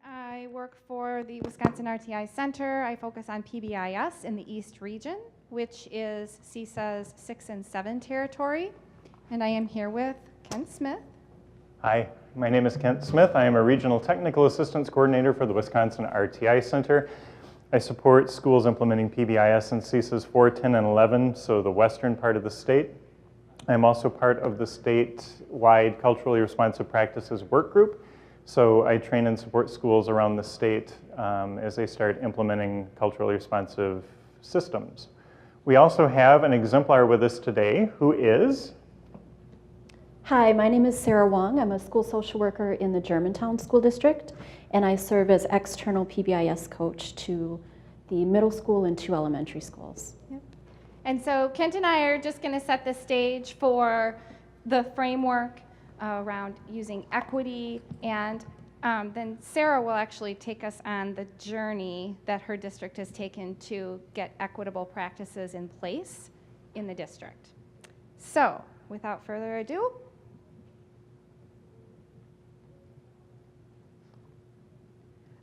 I work for the Wisconsin RTI Center. I focus on PBIS in the East region, which is CISA's 6 and 7 territory. And I am here with Kent Smith. Hi, my name is Kent Smith. I am a Regional Technical Assistance Coordinator for the Wisconsin RTI Center. I support schools implementing PBIS in CISA's 4, 10, and 11, so the western part of the state. I'm also part of the state-wide Culturally Responsive Practices work group. So I train and support schools around the state as they start implementing culturally responsive systems. We also have an exemplar with us today who is... Hi, my name is Sarah Wong. I'm a school social worker in the Germantown School District, and I serve as external PBIS coach to the middle school and 2 elementary schools. Yep. And so Kent and I are just going to set the stage for the framework around using equity, and then Sarah will actually take us on the journey that her district has taken to get equitable practices in place in the district. So, without further ado,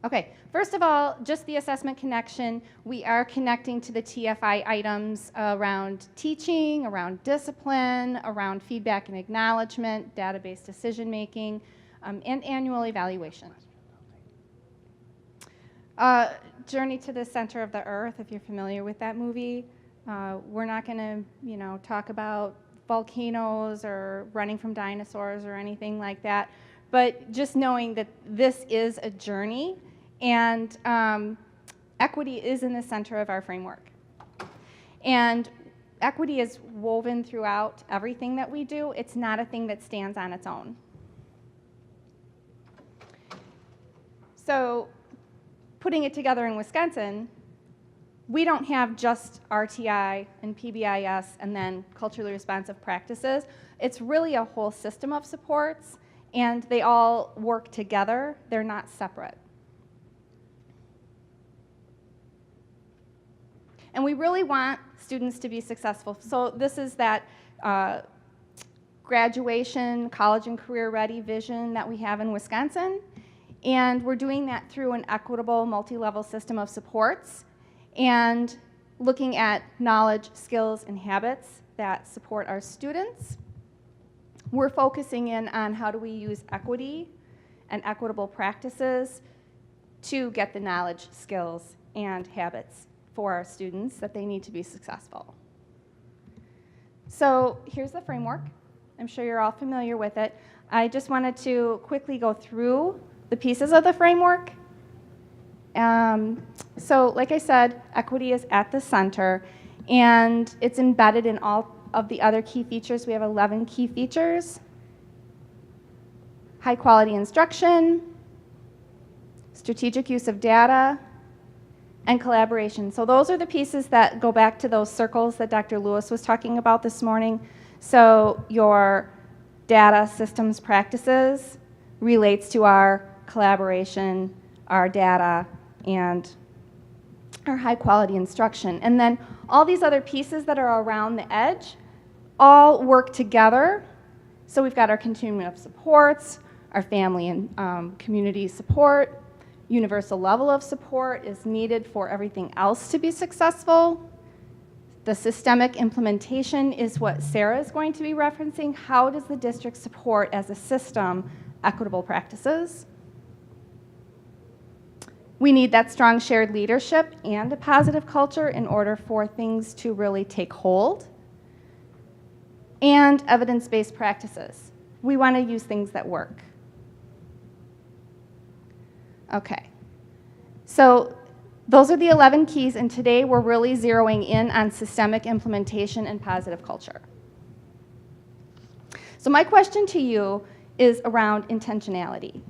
okay, first of all, just the assessment connection. We are connecting to the TFI items around teaching, around discipline, around feedback and acknowledgement, database decision making, and annual evaluation. Journey to the Center of the Earth, if you're familiar with that movie. We're not going to, talk about volcanoes or running from dinosaurs or anything like that, but just knowing that this is a journey. And equity is in the center of our framework. And equity is woven throughout everything that we do. It's not a thing that stands on its own. So putting it together in Wisconsin, we don't have just RTI and PBIS and then culturally responsive practices. It's really a whole system of supports, and they all work together. They're not separate. And we really want students to be successful. So this is that graduation, college and career ready vision that we have in Wisconsin. And we're doing that through an equitable multi-level system of supports and looking at knowledge, skills, and habits that support our students. We're focusing in on how do we use equity and equitable practices to get the knowledge, skills, and habits for our students that they need to be successful. So here's the framework. I'm sure you're all familiar with it. I just wanted to quickly go through the pieces of the framework. So like I said, equity is at the center, and it's embedded in all of the other key features. We have 11 key features: high quality instruction, strategic use of data, and collaboration. So those are the pieces that go back to those circles that Dr. Lewis was talking about this morning. So your data systems practices relates to our collaboration, our data, and our high quality instruction. And then all these other pieces that are around the edge all work together. So we've got our continuum of supports, our family and community support. Universal level of support is needed for everything else to be successful. The systemic implementation is what Sarah is going to be referencing. How does the district support as a system equitable practices? We need that strong shared leadership and a positive culture in order for things to really take hold. And evidence-based practices. We want to use things that work. Okay, so those are the 11 keys, and today we're really zeroing in on systemic implementation and positive culture. So my question to you is around intentionality.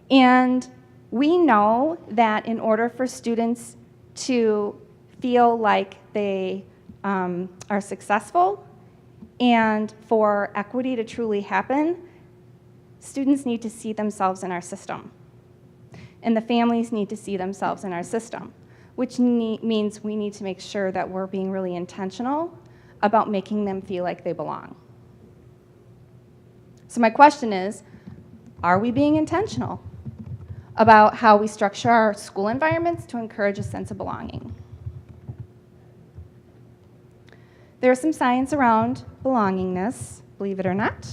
And we know that in order for students to feel like they are successful and for equity to truly happen, students need to see themselves in our system. And the families need to see themselves in our system, which means we need to make sure that we're being really intentional about making them feel like they belong. So my question is, are we being intentional? about how we structure our school environments to encourage a sense of belonging. There's some science around belongingness, believe it or not.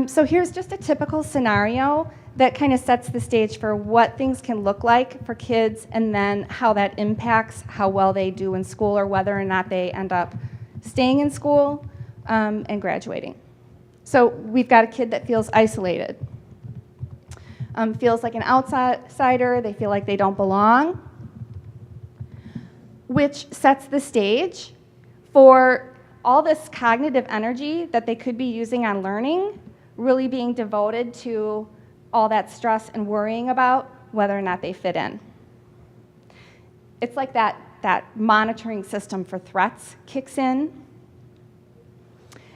So here's just a typical scenario that kind of sets the stage for what things can look like for kids and then how that impacts how well they do in school or whether or not they end up staying in school and graduating. So we've got a kid that feels isolated, feels like an outsider, they feel like they don't belong, which sets the stage for all this cognitive energy that they could be using on learning really being devoted to all that stress and worrying about whether or not they fit in. It's like that monitoring system for threats kicks in.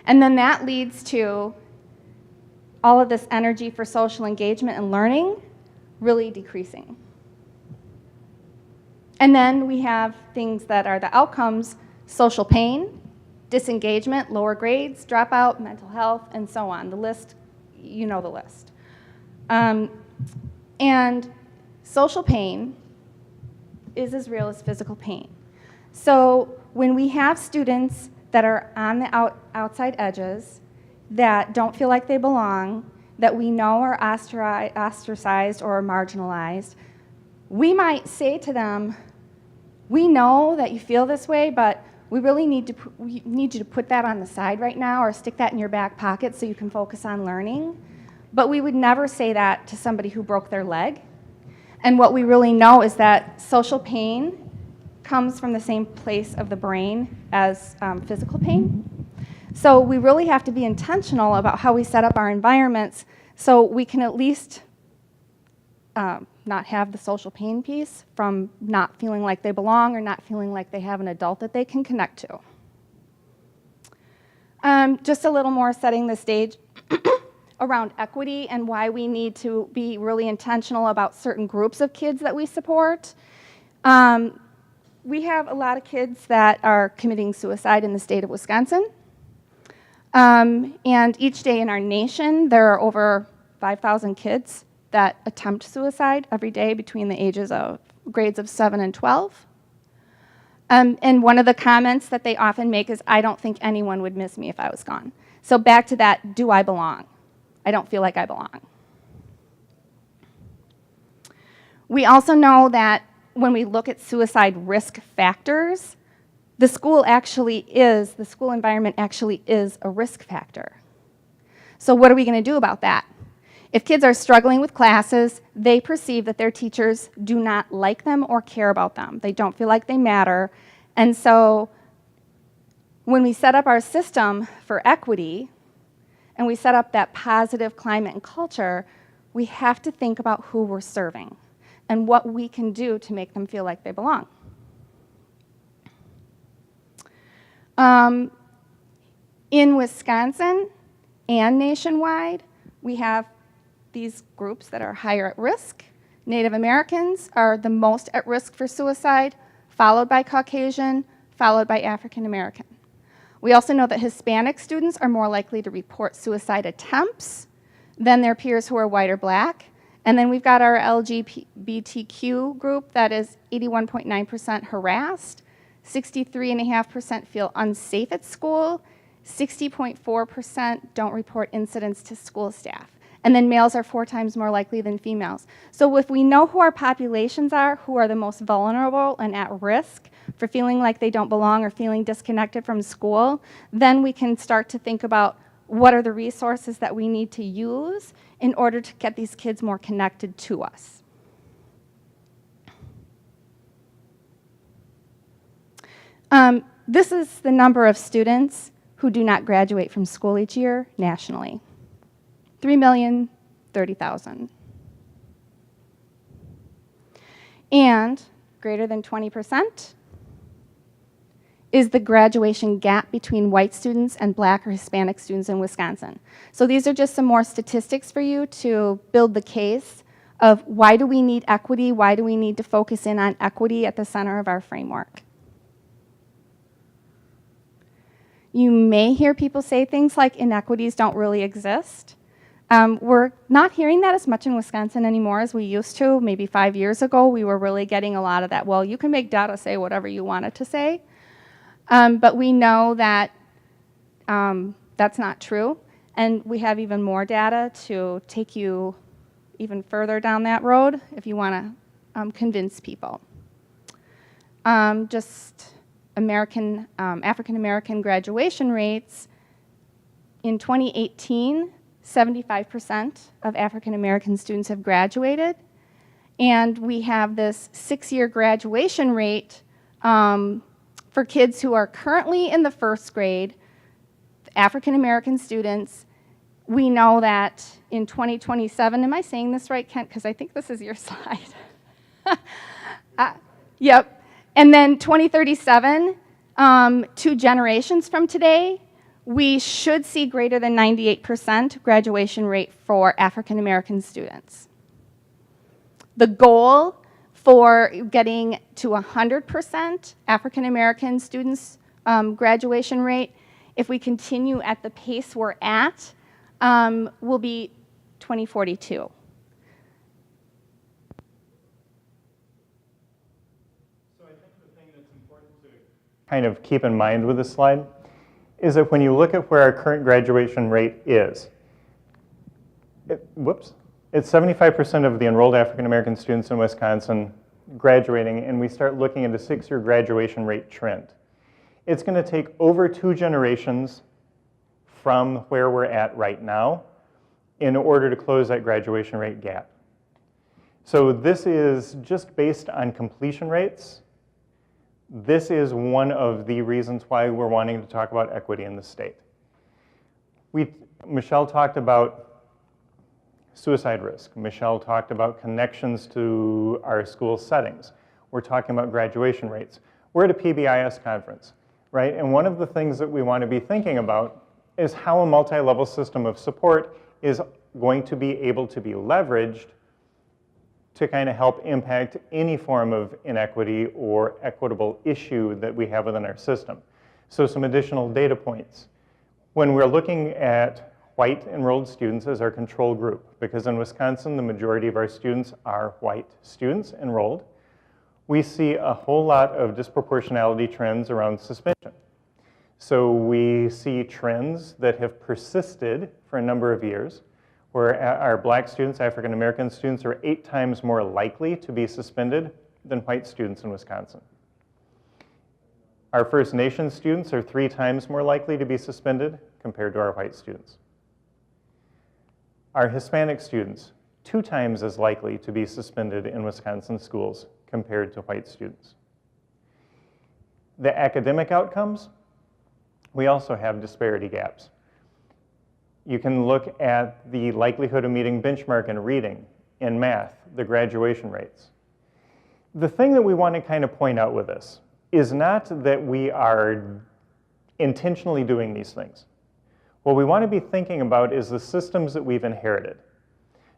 And then that leads to all of this energy for social engagement and learning really decreasing. And then we have things that are the outcomes: social pain, disengagement, lower grades, dropout, mental health, and so on. The list, you know the list. And social pain is as real as physical pain. So when we have students that are on the outside edges, that don't feel like they belong, that we know are ostracized or marginalized, we might say to them, we know that you feel this way, but we really need you to put that on the side right now or stick that in your back pocket so you can focus on learning. But we would never say that to somebody who broke their leg. And what we really know is that social pain comes from the same place of the brain as physical pain. So we really have to be intentional about how we set up our environments so we can at least not have the social pain piece from not feeling like they belong or not feeling like they have an adult that they can connect to. Just a little more setting the stage around equity and why we need to be really intentional about certain groups of kids that we support. We have a lot of kids that are committing suicide in the state of Wisconsin. And each day in our nation, there are over 5,000 kids that attempt suicide every day between the ages of grades of 7 and 12. And one of the comments that they often make is, I don't think anyone would miss me if I was gone. So back to that, do I belong? I don't feel like I belong. We also know that when we look at suicide risk factors, the school environment actually is a risk factor. So what are we going to do about that? If kids are struggling with classes, they perceive that their teachers do not like them or care about them. They don't feel like they matter. And so when we set up our system for equity, and we set up that positive climate and culture, we have to think about who we're serving and what we can do to make them feel like they belong. In Wisconsin and nationwide, we have these groups that are higher at risk. Native Americans are the most at risk for suicide, followed by Caucasian, followed by African American. We also know that Hispanic students are more likely to report suicide attempts than their peers who are white or black. And then we've got our LGBTQ group that is 81.9% harassed, 63.5% feel unsafe at school, 60.4% don't report incidents to school staff. And then males are 4 times more likely than females. So if we know who our populations are, who are the most vulnerable and at risk for feeling like they don't belong or feeling disconnected from school, then we can start to think about what are the resources that we need to use in order to get these kids more connected to us. This is the number of students who do not graduate from school each year nationally. 3,030,000. And greater than 20% is the graduation gap between white students and black or Hispanic students in Wisconsin. So these are just some more statistics for you to build the case of why do we need equity, why do we need to focus in on equity at the center of our framework. You may hear people say things like inequities don't really exist. We're not hearing that as much in Wisconsin anymore as we used to. Maybe 5 years ago, we were really getting a lot of that, well, you can make data say whatever you want it to say. But we know that that's not true. And we have even more data to take you even further down that road if you want to convince people. Just African American graduation rates. In 2018, 75% of African American students have graduated. And we have this 6-year graduation rate for kids who are currently in the first grade, African American students. We know that in 2027, am I saying this right, Kent? Because I think this is your slide. Yep. And then 2037, 2 generations from today, we should see greater than 98% graduation rate for African American students. The goal for getting to 100% African American students graduation rate, if we continue at the pace we're at, will be 2042. So I think the thing that's important to kind of keep in mind with this slide is that when you look at where our current graduation rate is, it's 75% of the enrolled African American students in Wisconsin graduating, and we start looking at a 6-year graduation rate trend. It's going to take over 2 generations from where we're at right now in order to close that graduation rate gap. So this is just based on completion rates. This is one of the reasons why we're wanting to talk about equity in the state. Michelle talked about suicide risk. Michelle talked about connections to our school settings. We're talking about graduation rates. We're at a PBIS conference, right? And one of the things that we want to be thinking about is how a multi-level system of support is going to be able to be leveraged to kind of help impact any form of inequity or equitable issue that we have within our system. So some additional data points. When we're looking at white enrolled students as our control group, because in Wisconsin, the majority of our students are white students enrolled, we see a whole lot of disproportionality trends around suspension. So we see trends that have persisted for a number of years, where our black students, African American students, are 8 times more likely to be suspended than white students in Wisconsin. Our First Nations students are 3 times more likely to be suspended compared to our white students. Our Hispanic students, 2 times as likely to be suspended in Wisconsin schools compared to white students. The academic outcomes, we also have disparity gaps. You can look at the likelihood of meeting benchmark in reading, in math, the graduation rates. The thing that we want to kind of point out with this is not that we are intentionally doing these things. What we want to be thinking about is the systems that we've inherited.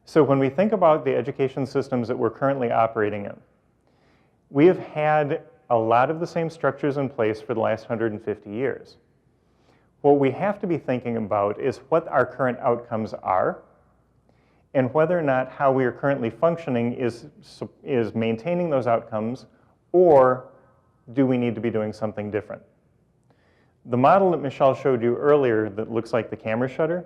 So when we think about the education systems that we're currently operating in, we have had a lot of the same structures in place for the last 150 years. What we have to be thinking about is what our current outcomes are and whether or not how we are currently functioning is maintaining those outcomes, or do we need to be doing something different? The model that Michelle showed you earlier that looks like the camera shutter,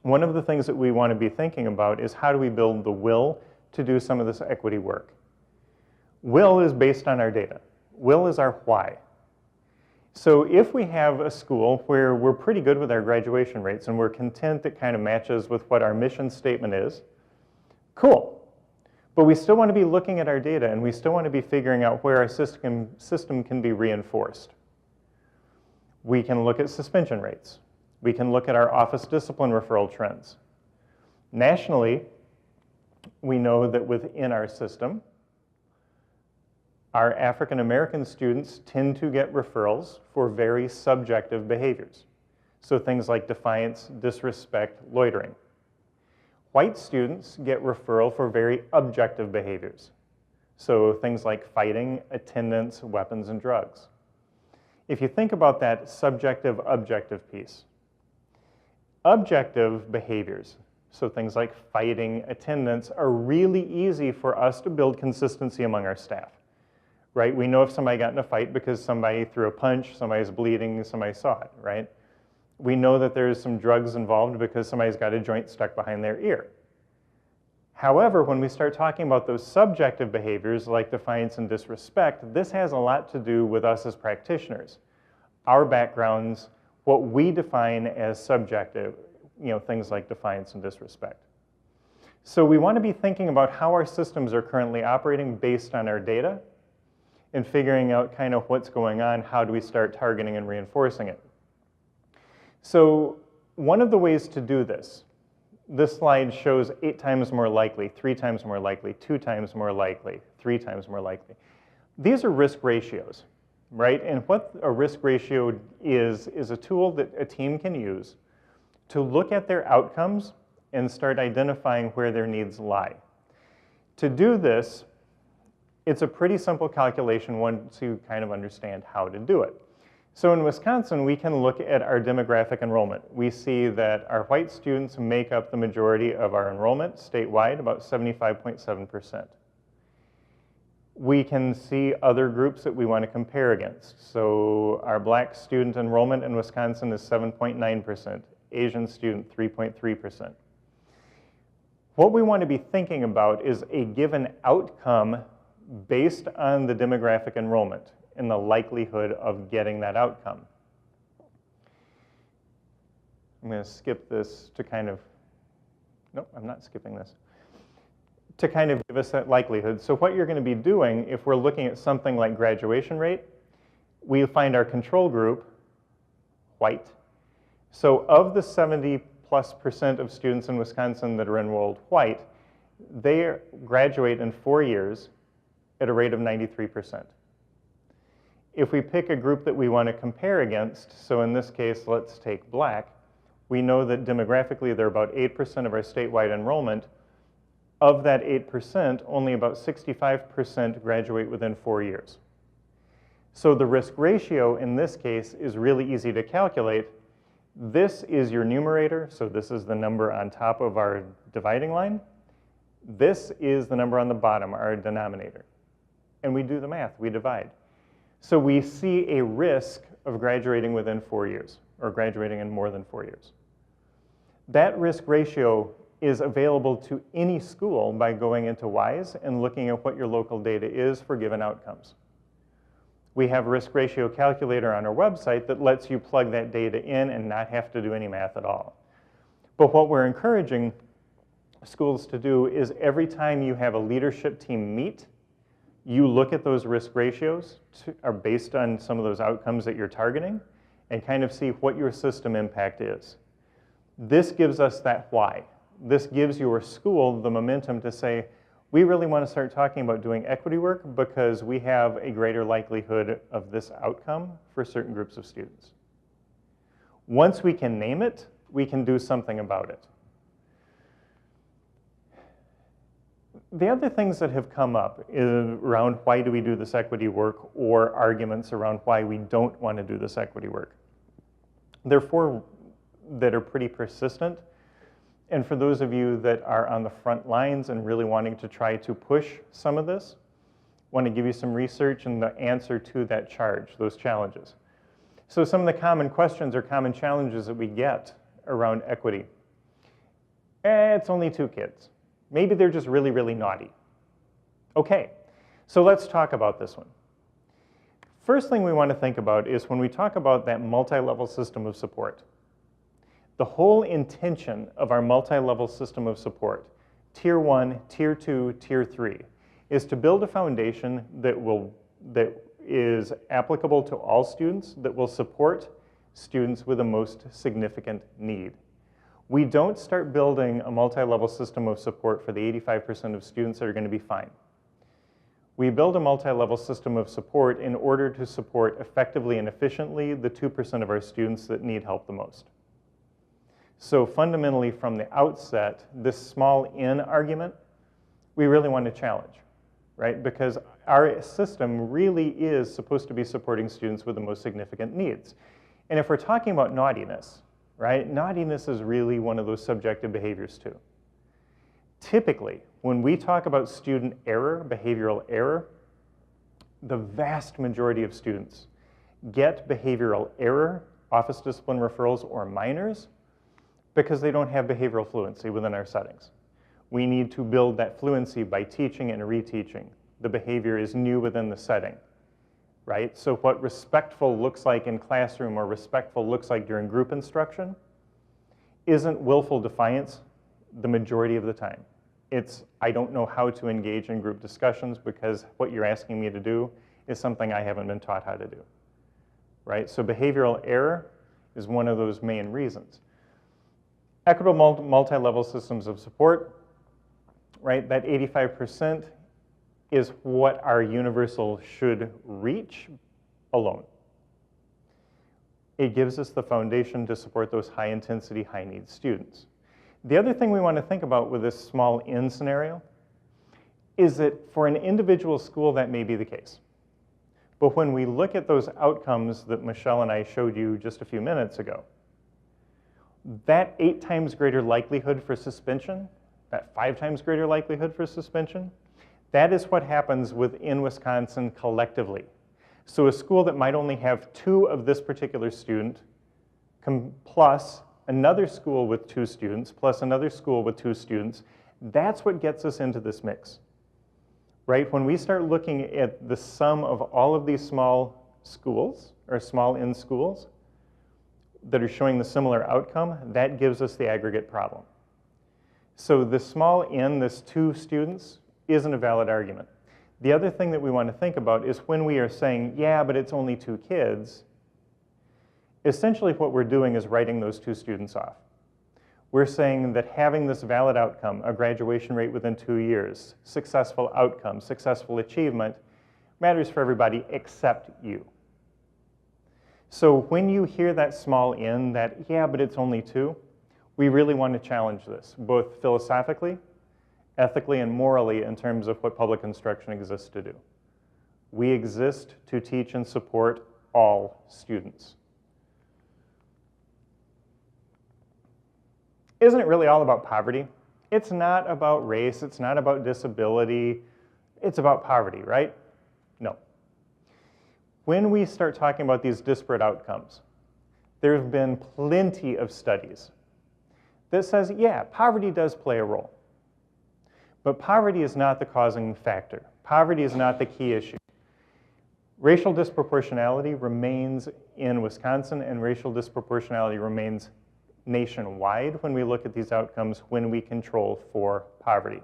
one of the things that we want to be thinking about is how do we build the will to do some of this equity work. Will is based on our data. Will is our why. So if we have a school where we're pretty good with our graduation rates and we're content that kind of matches with what our mission statement is, cool. But we still want to be looking at our data, and we still want to be figuring out where our system can be reinforced. We can look at suspension rates. We can look at our office discipline referral trends. Nationally, we know that within our system, our African American students tend to get referrals for very subjective behaviors. So things like defiance, disrespect, loitering. White students get referral for very objective behaviors. So things like fighting, attendance, weapons, and drugs. If you think about that subjective-objective piece, objective behaviors, so things like fighting, attendance, are really easy for us to build consistency among our staff, right? We know if somebody got in a fight because somebody threw a punch, somebody's bleeding, somebody saw it, right? We know that there's some drugs involved because somebody's got a joint stuck behind their ear. However, when we start talking about those subjective behaviors like defiance and disrespect, this has a lot to do with us as practitioners. Our backgrounds, what we define as subjective, things like defiance and disrespect. So we want to be thinking about how our systems are currently operating based on our data and figuring out kind of what's going on, how do we start targeting and reinforcing it. So one of the ways to do this slide shows 8 times more likely, 3 times more likely, 2 times more likely, 3 times more likely. These are risk ratios, right? And what a risk ratio is a tool that a team can use to look at their outcomes and start identifying where their needs lie. To do this, it's a pretty simple calculation once you kind of understand how to do it. So in Wisconsin, we can look at our demographic enrollment. We see that our white students make up the majority of our enrollment statewide, about 75.7%. We can see other groups that we want to compare against. So our black student enrollment in Wisconsin is 7.9%, Asian student 3.3%. What we want to be thinking about is a given outcome based on the demographic enrollment and the likelihood of getting that outcome. I'm going to skip this to kind of, nope, I'm not skipping this, to kind of give us that likelihood. So what you're going to be doing, if we're looking at something like graduation rate, we find our control group, white. So of the 70+% of students in Wisconsin that are enrolled white, they graduate in 4 years at a rate of 93%. If we pick a group that we want to compare against, so in this case, let's take black, we know that demographically they're about 8% of our statewide enrollment. Of that 8%, only about 65% graduate within 4 years. So the risk ratio in this case is really easy to calculate. This is your numerator, so this is the number on top of our dividing line. This is the number on the bottom, our denominator. And we do the math, we divide. So we see a risk of graduating within 4 years, or graduating in more than 4 years. That risk ratio is available to any school by going into WISE and looking at what your local data is for given outcomes. We have a risk ratio calculator on our website that lets you plug that data in and not have to do any math at all. But what we're encouraging schools to do is every time you have a leadership team meet, you look at those risk ratios are based on some of those outcomes that you're targeting and kind of see what your system impact is. This gives us that why. This gives your school the momentum to say, we really want to start talking about doing equity work because we have a greater likelihood of this outcome for certain groups of students. Once we can name it, we can do something about it. The other things that have come up is around why do we do this equity work or arguments around why we don't want to do this equity work. There are 4 that are pretty persistent. And for those of you that are on the front lines and really wanting to try to push some of this, I want to give you some research and the answer to that charge, those challenges. So some of the common questions or common challenges that we get around equity. It's only 2 kids. Maybe they're just really, really naughty. Okay, so let's talk about this one. First thing we want to think about is when we talk about that multi-level system of support. The whole intention of our multi-level system of support, Tier 1, Tier 2, Tier 3, is to build a foundation that is applicable to all students, that will support students with the most significant need. We don't start building a multi-level system of support for the 85% of students that are going to be fine. We build a multi-level system of support in order to support effectively and efficiently the 2% of our students that need help the most. So fundamentally from the outset, this small n argument, we really want to challenge, right? Because our system really is supposed to be supporting students with the most significant needs. And if we're talking about naughtiness, right? Naughtiness is really one of those subjective behaviors too. Typically, when we talk about student error, behavioral error, the vast majority of students get behavioral error, office discipline referrals, or minors because they don't have behavioral fluency within our settings. We need to build that fluency by teaching and reteaching. The behavior is new within the setting, right? So what respectful looks like in classroom or respectful looks like during group instruction isn't willful defiance the majority of the time. It's, I don't know how to engage in group discussions because what you're asking me to do is something I haven't been taught how to do, right? So behavioral error is one of those main reasons. Equitable multi-level systems of support, right? That 85% is what our universal should reach alone. It gives us the foundation to support those high-intensity, high-need students. The other thing we want to think about with this small n scenario is that for an individual school, that may be the case. But when we look at those outcomes that Michelle and I showed you just a few minutes ago, that 8 times greater likelihood for suspension, that 5 times greater likelihood for suspension, that is what happens within Wisconsin collectively. So a school that might only have 2 of this particular student plus another school with 2 students plus another school with 2 students, that's what gets us into this mix, right? When we start looking at the sum of all of these small schools or small n schools that are showing the similar outcome, that gives us the aggregate problem. So the small n, this 2 students, isn't a valid argument. The other thing that we want to think about is when we are saying, yeah, but it's only 2 kids, essentially what we're doing is writing those 2 students off. We're saying that having this valid outcome, a graduation rate within 2 years, successful outcome, successful achievement, matters for everybody except you. So when you hear that small n, that, yeah, but it's only 2, we really want to challenge this, both philosophically, ethically, and morally in terms of what public instruction exists to do. We exist to teach and support all students. Isn't it really all about poverty? It's not about race, it's not about disability, it's about poverty, right? No. When we start talking about these disparate outcomes, there have been plenty of studies that says, yeah, poverty does play a role. But poverty is not the causing factor. Poverty is not the key issue. Racial disproportionality remains in Wisconsin, and racial disproportionality remains nationwide when we look at these outcomes when we control for poverty.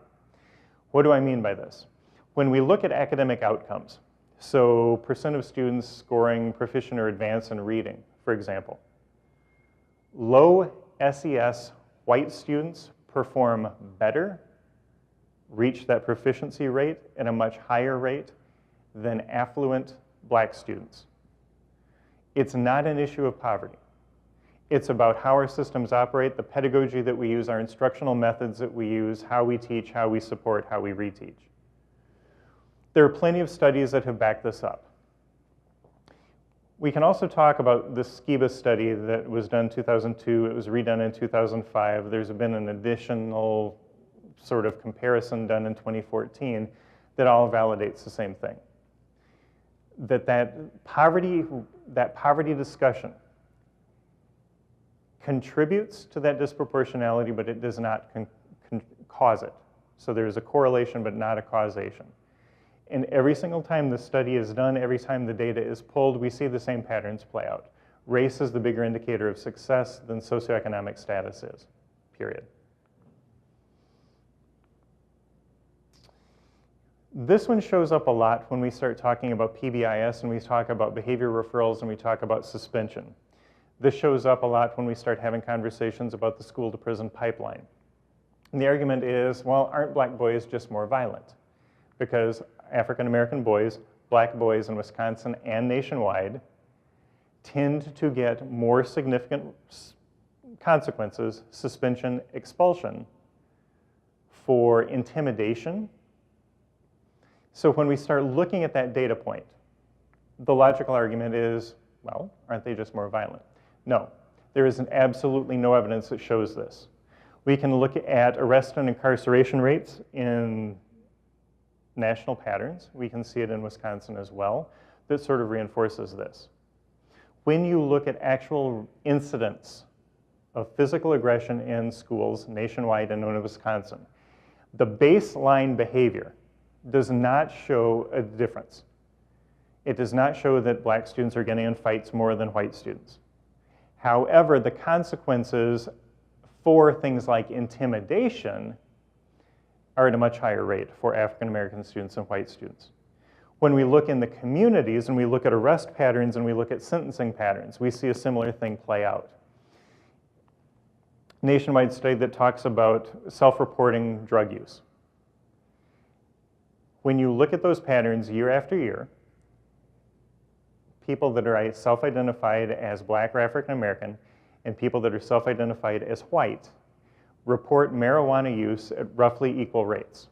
What do I mean by this? When we look at academic outcomes, so percent of students scoring proficient or advanced in reading, for example, low SES white students perform better, reach that proficiency rate at a much higher rate than affluent black students. It's not an issue of poverty. It's about how our systems operate, the pedagogy that we use, our instructional methods that we use, how we teach, how we support, how we reteach. There are plenty of studies that have backed this up. We can also talk about the SCIBA study that was done in 2002. It was redone in 2005. There's been an additional sort of comparison done in 2014 that all validates the same thing. That poverty discussion contributes to that disproportionality, but it does not cause it. So there's a correlation, but not a causation. And every single time the study is done, every time the data is pulled, we see the same patterns play out. Race is the bigger indicator of success than socioeconomic status is, period. This one shows up a lot when we start talking about PBIS and we talk about behavior referrals and we talk about suspension. This shows up a lot when we start having conversations about the school to prison pipeline. And the argument is, well, aren't black boys just more violent? Because African American boys, black boys in Wisconsin and nationwide, tend to get more significant consequences, suspension, expulsion, for intimidation. So when we start looking at that data point, the logical argument is, well, aren't they just more violent? No, There is absolutely no evidence that shows this. We can look at arrest and incarceration rates in national patterns. We can see it in Wisconsin as well. That sort of reinforces this. When you look at actual incidents of physical aggression in schools nationwide and in Wisconsin, the baseline behavior does not show a difference. It does not show that black students are getting in fights more than white students. However, the consequences for things like intimidation are at a much higher rate for African American students and white students. When we look in the communities and we look at arrest patterns and we look at sentencing patterns, we see a similar thing play out. Nationwide study that talks about self-reporting drug use. When you look at those patterns year after year, people that are self-identified as black or African American and people that are self-identified as white report marijuana use at roughly equal rates.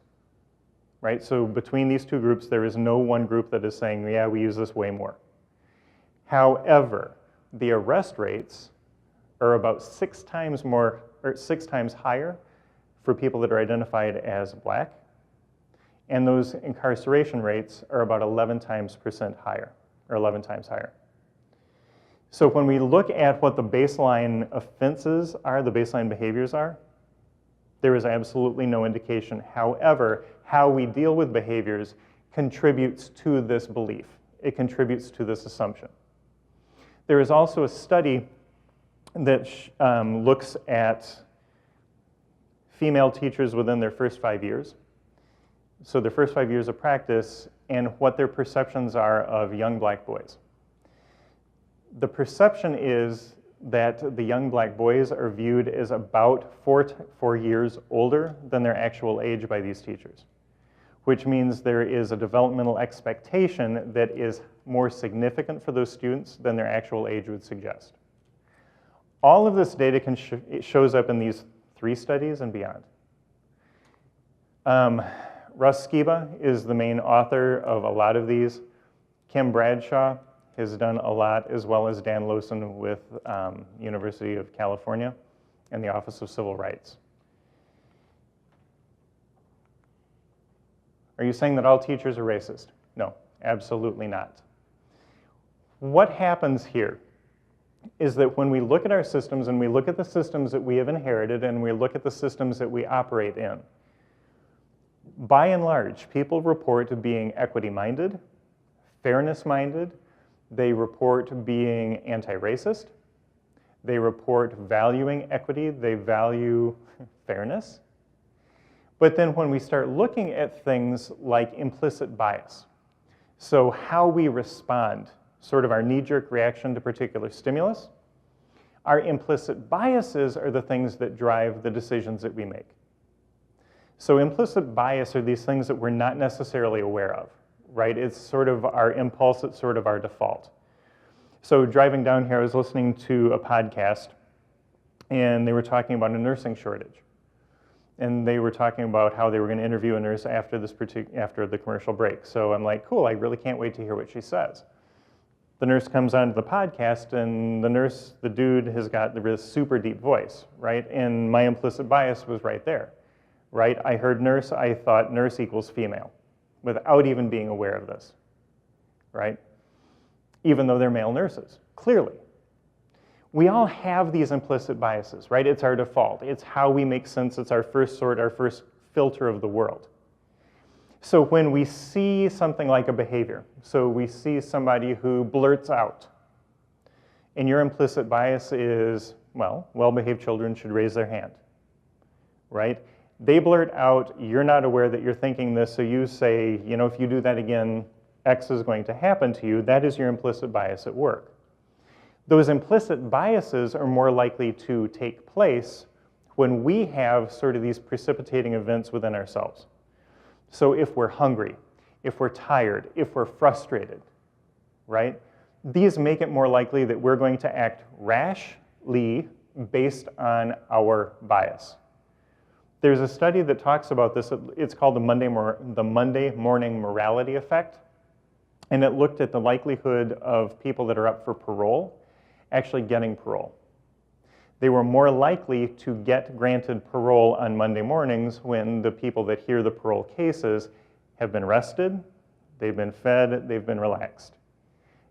Right? So between these two groups, there is no one group that is saying, yeah, we use this way more. However, the arrest rates are about 6 times higher for people that are identified as black, and those incarceration rates are about 11 times higher. So when we look at what the baseline offenses are, the baseline behaviors are, there is absolutely no indication. However, how we deal with behaviors contributes to this belief. It contributes to this assumption. There is also a study that looks at female teachers within their first 5 years. So their first 5 years of practice and what their perceptions are of young black boys. The perception is that the young black boys are viewed as about 4 years older than their actual age by these teachers, which means there is a developmental expectation that is more significant for those students than their actual age would suggest. All of this data it shows up in these 3 studies and beyond. Russ Skiba is the main author of a lot of these. Kim Bradshaw has done a lot, as well as Dan Lowson with University of California and the Office of Civil Rights. Are you saying that all teachers are racist? No, absolutely not. What happens here is that when we look at our systems and we look at the systems that we have inherited and we look at the systems that we operate in, by and large, people report being equity-minded, fairness-minded. They report being anti-racist. They report valuing equity. They value fairness. But then when we start looking at things like implicit bias, so how we respond, sort of our knee-jerk reaction to particular stimulus, our implicit biases are the things that drive the decisions that we make. So implicit bias are these things that we're not necessarily aware of, right? It's sort of our impulse, it's sort of our default. So driving down here, I was listening to a podcast, and they were talking about a nursing shortage. And they were talking about how they were going to interview a nurse after the commercial break. So I'm like, cool, I really can't wait to hear what she says. The nurse comes onto the podcast, and the dude has got this super deep voice, right? And my implicit bias was right there, right? I heard nurse, I thought nurse equals female, without even being aware of this, right? Even though they're male nurses, clearly. We all have these implicit biases, right? It's our default. It's how we make sense. It's our first sort, our first filter of the world. So when we see something like a behavior, so we see somebody who blurts out, and your implicit bias is, well, well-behaved children should raise their hand, right? They blurt out, you're not aware that you're thinking this, so you say, you know, if you do that again, X is going to happen to you. That is your implicit bias at work. Those implicit biases are more likely to take place when we have sort of these precipitating events within ourselves. So if we're hungry, if we're tired, if we're frustrated, right? These make it more likely that we're going to act rashly based on our bias. There's a study that talks about this. It's called the Monday morning morality effect. And it looked at the likelihood of people that are up for parole actually getting parole. They were more likely to get granted parole on Monday mornings when the people that hear the parole cases have been rested, they've been fed, they've been relaxed.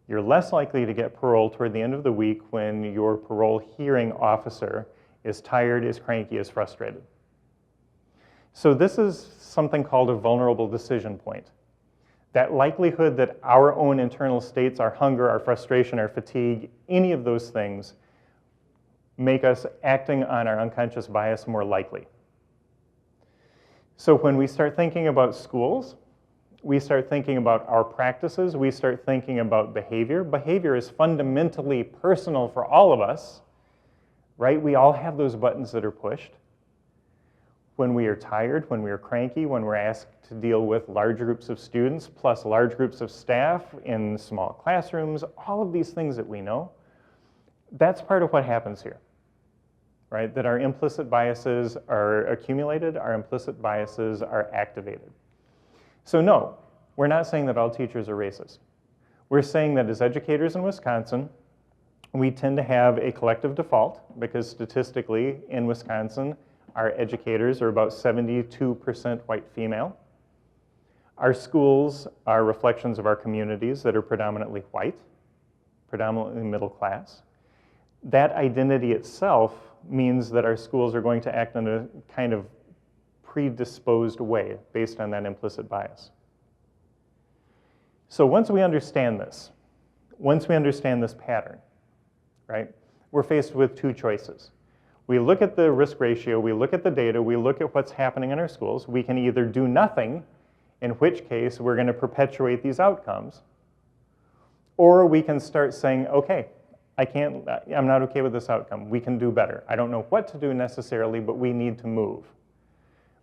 You're less likely to get parole toward the end of the week when your parole hearing officer is tired, is cranky, is frustrated. So this is something called a vulnerable decision point. That likelihood that our own internal states, our hunger, our frustration, our fatigue, any of those things make us acting on our unconscious bias more likely. So when we start thinking about schools, we start thinking about our practices, we start thinking about behavior. Behavior is fundamentally personal for all of us, right? We all have those buttons that are pushed. When we are tired, when we are cranky, when we're asked to deal with large groups of students plus large groups of staff in small classrooms, all of these things that we know, that's part of what happens here, right? That our implicit biases are accumulated, our implicit biases are activated. So no, we're not saying that all teachers are racist. We're saying that as educators in Wisconsin, we tend to have a collective default because statistically in Wisconsin, our educators are about 72% white female. Our schools are reflections of our communities that are predominantly white, predominantly middle class. That identity itself means that our schools are going to act in a kind of predisposed way based on that implicit bias. So once we understand this pattern, right, we're faced with two choices. We look at the risk ratio, we look at the data, we look at what's happening in our schools. We can either do nothing, in which case we're going to perpetuate these outcomes, or we can start saying, okay, I'm not okay with this outcome. We can do better. I don't know what to do necessarily, but we need to move.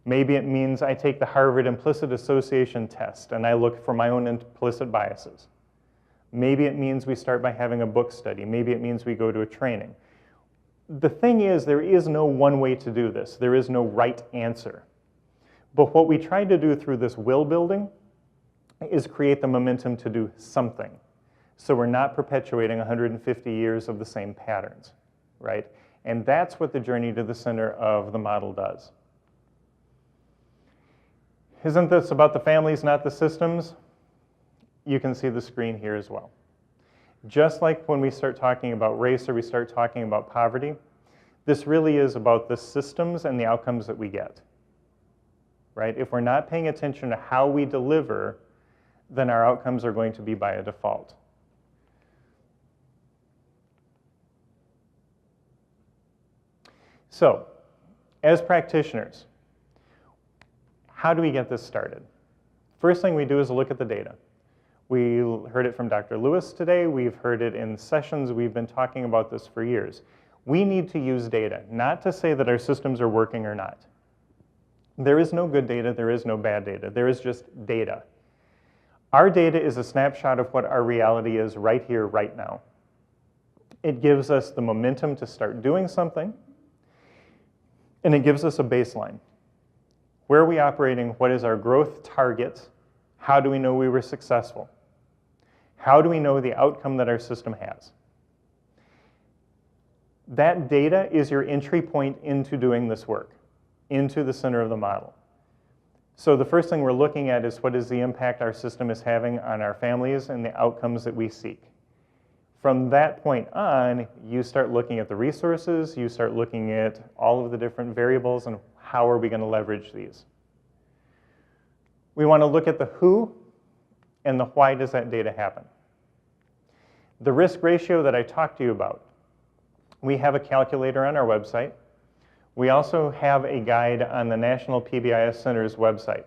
Maybe it means I take the Harvard Implicit Association test and I look for my own implicit biases. Maybe it means we start by having a book study. Maybe it means we go to a training. The thing is, there is no one way to do this. There is no right answer. But what we tried to do through this will building is create the momentum to do something. So we're not perpetuating 150 years of the same patterns, right? And that's what the journey to the center of the model does. Isn't this about the families, not the systems? You can see the screen here as well. Just like when we start talking about race or we start talking about poverty, this really is about the systems and the outcomes that we get, right? If we're not paying attention to how we deliver, then our outcomes are going to be by a default. So, as practitioners, how do we get this started? First thing we do is look at the data. We heard it from Dr. Lewis today. We've heard it in sessions. We've been talking about this for years. We need to use data, not to say that our systems are working or not. There is no good data. There is no bad data. There is just data. Our data is a snapshot of what our reality is right here, right now. It gives us the momentum to start doing something, and it gives us a baseline. Where are we operating? What is our growth target? How do we know we were successful? How do we know the outcome that our system has? That data is your entry point into doing this work, into the center of the model. So the first thing we're looking at is what is the impact our system is having on our families and the outcomes that we seek. From that point on, you start looking at the resources, you start looking at all of the different variables and how are we going to leverage these. We want to look at the who and the why does that data happen. The risk ratio that I talked to you about, we have a calculator on our website. We also have a guide on the National PBIS Center's website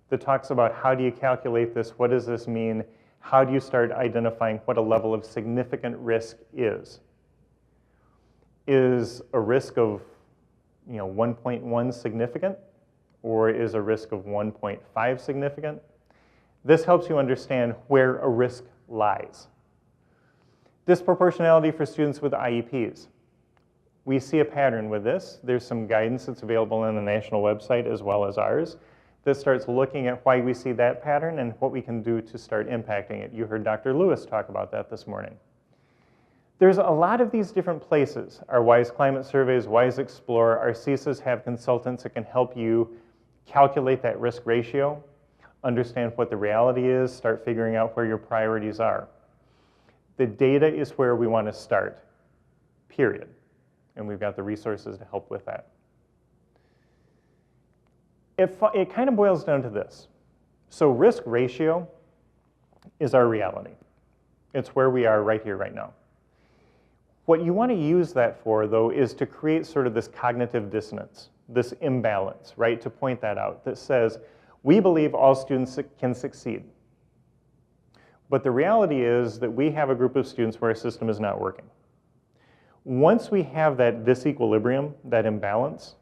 that talks about how do you calculate this, what does this mean, how do you start identifying what a level of significant risk is. Is a risk of 1.1 significant, or is a risk of 1.5 significant? This helps you understand where a risk lies. Disproportionality for students with IEPs. We see a pattern with this. There's some guidance that's available on the national website as well as ours that starts looking at why we see that pattern and what we can do to start impacting it. You heard Dr. Lewis talk about that this morning. There's a lot of these different places. Our WISE climate surveys, WISE Explore, our CSAs have consultants that can help you calculate that risk ratio, understand what the reality is, start figuring out where your priorities are. The data is where we want to start, period. And we've got the resources to help with that. It kind of boils down to this. So risk ratio is our reality. It's where we are right here, right now. What you want to use that for, though, is to create sort of this cognitive dissonance, this imbalance, right? To point that out, that says, we believe all students can succeed. But the reality is that we have a group of students where our system is not working. Once we have that disequilibrium, that imbalance,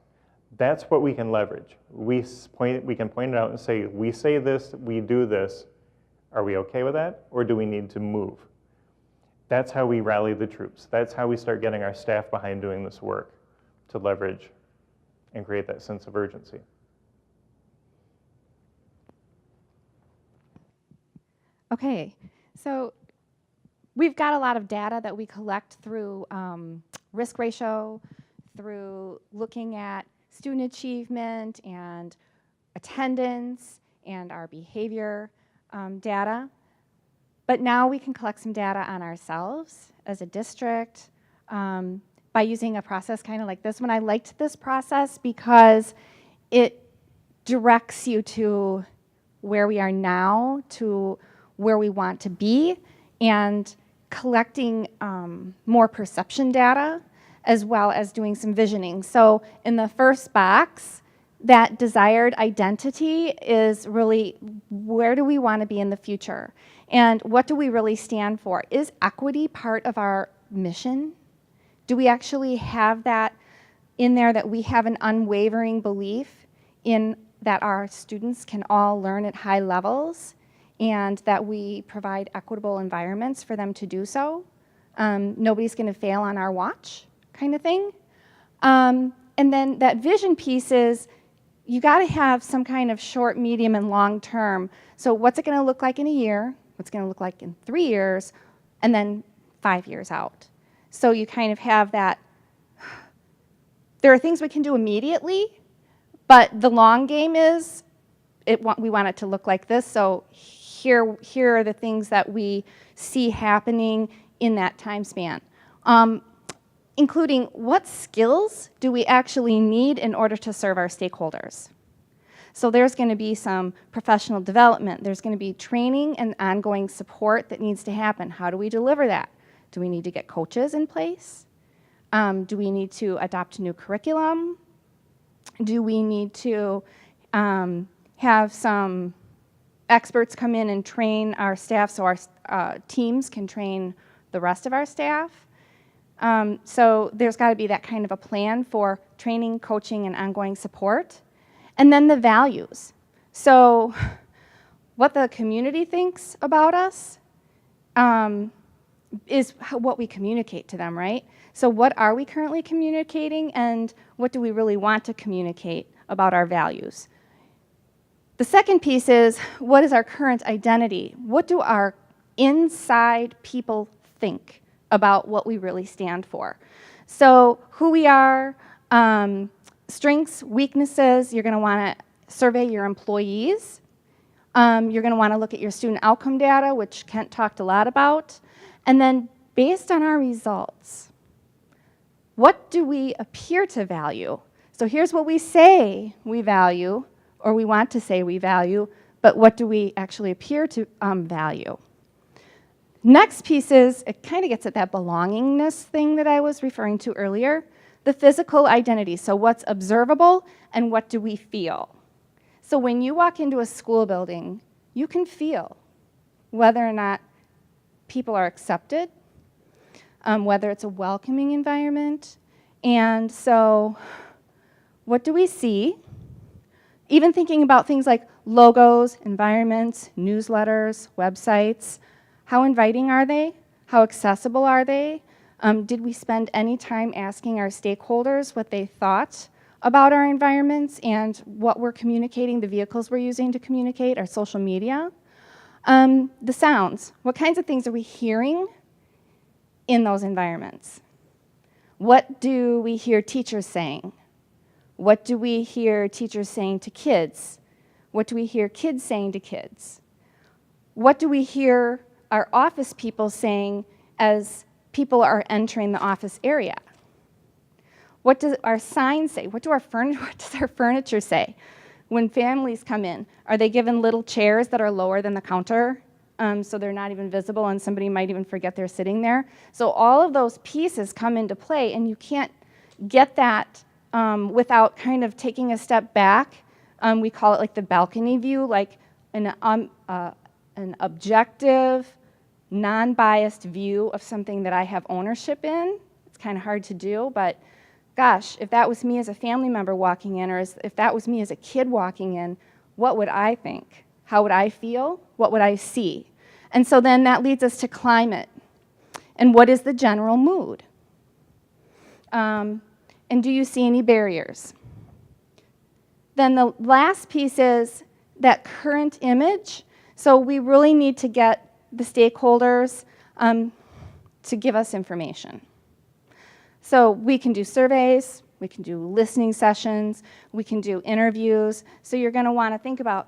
that's what we can leverage. We can point it out and say, we say this, we do this. Are we okay with that, or do we need to move? That's how we rally the troops. That's how we start getting our staff behind doing this work, to leverage and create that sense of urgency. Okay, so we've got a lot of data that we collect through risk ratio, through looking at student achievement and attendance and our behavior data. But now we can collect some data on ourselves as a district by using a process kind of like this one. I liked this process because it directs you to where we are now, to where we want to be, and collecting more perception data, as well as doing some visioning. So in the first box, that desired identity is really, where do we want to be in the future? And what do we really stand for? Is equity part of our mission? Do we actually have that in there, that we have an unwavering belief in that our students can all learn at high levels, and that we provide equitable environments for them to do so? Nobody's going to fail on our watch, kind of thing. And then that vision piece is, you got to have some kind of short, medium, and long term. So what's it going to look like in a year? What's going to look like in 3 years? And then 5 years out. So you kind of have that. There are things we can do immediately, but the long game is, we want it to look like this. So here are the things that we see happening in that time span. Including what skills do we actually need in order to serve our stakeholders. So there's going to be some professional development. There's going to be training and ongoing support that needs to happen. How do we deliver that? Do we need to get coaches in place? Do we need to adopt a new curriculum? Do we need to have some experts come in and train our staff so our teams can train the rest of our staff? So there's got to be that kind of a plan for training, coaching, and ongoing support. And then the values. So what the community thinks about us is what we communicate to them, right? So what are we currently communicating, and what do we really want to communicate about our values? The second piece is, what is our current identity? What do our inside people think about what we really stand for? So who we are, strengths, weaknesses. You're going to want to survey your employees. You're going to want to look at your student outcome data, which Kent talked a lot about. And then based on our results, what do we appear to value? So here's what we say we value, or we want to say we value, but what do we actually appear to value? Next piece is, it kind of gets at that belongingness thing that I was referring to earlier, the physical identity. So what's observable and what do we feel? So when you walk into a school building, you can feel whether or not people are accepted, whether it's a welcoming environment. And so what do we see? Even thinking about things like logos, environments, newsletters, websites. How inviting are they? How accessible are they? Did we spend any time asking our stakeholders what they thought about our environments and what we're communicating, the vehicles we're using to communicate, our social media? The sounds. What kinds of things are we hearing in those environments? What do we hear teachers saying? What do we hear teachers saying to kids? What do we hear kids saying to kids? What do we hear our office people saying as people are entering the office area? What does our signs say? What does our furniture say? When families come in, are they given little chairs that are lower than the counter, so they're not even visible and somebody might even forget they're sitting there? So all of those pieces come into play, and you can't get that without kind of taking a step back. We call it like the balcony view, like an objective, non-biased view of something that I have ownership in. It's kind of hard to do, but gosh, if that was me as a family member walking in, or if that was me as a kid walking in, what would I think? How would I feel? What would I see? And so then that leads us to climate. And what is the general mood? And do you see any barriers? Then the last piece is that current image. So we really need to get the stakeholders to give us information. So we can do surveys, we can do listening sessions, we can do interviews. So you're going to want to think about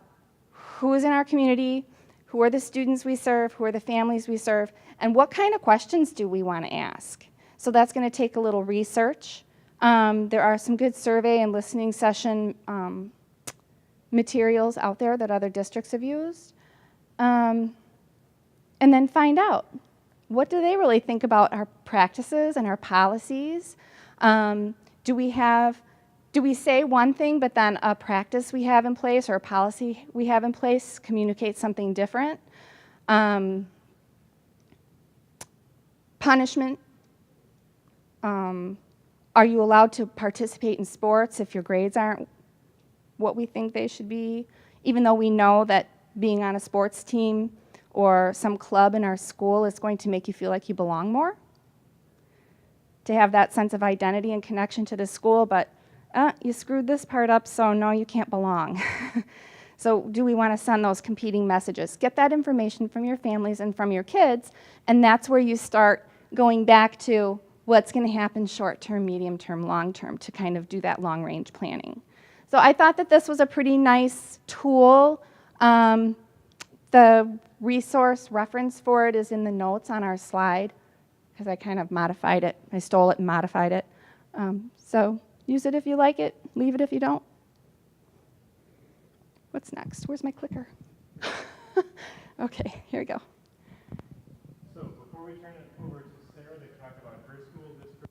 who is in our community, who are the students we serve, who are the families we serve, and what kind of questions do we want to ask. So that's going to take a little research. There are some good survey and listening session materials out there that other districts have used. And then find out, what do they really think about our practices and our policies? Do we say one thing, but then a practice we have in place or a policy we have in place communicates something different? Punishment. Are you allowed to participate in sports if your grades aren't what we think they should be, even though we know that being on a sports team or some club in our school is going to make you feel like you belong more? To have that sense of identity and connection to the school, but you screwed this part up, so no, you can't belong. So do we want to send those competing messages? Get that information from your families and from your kids, and that's where you start going back to what's going to happen short-term, medium-term, long-term to kind of do that long-range planning. So I thought that this was a pretty nice tool. The resource reference for it is in the notes on our slide, because I kind of modified it. I stole it and modified it. So use it if you like it, leave it if you don't. What's next? Where's my clicker? Okay, here we go. So before we turn it over to Sarah to talk about her school district.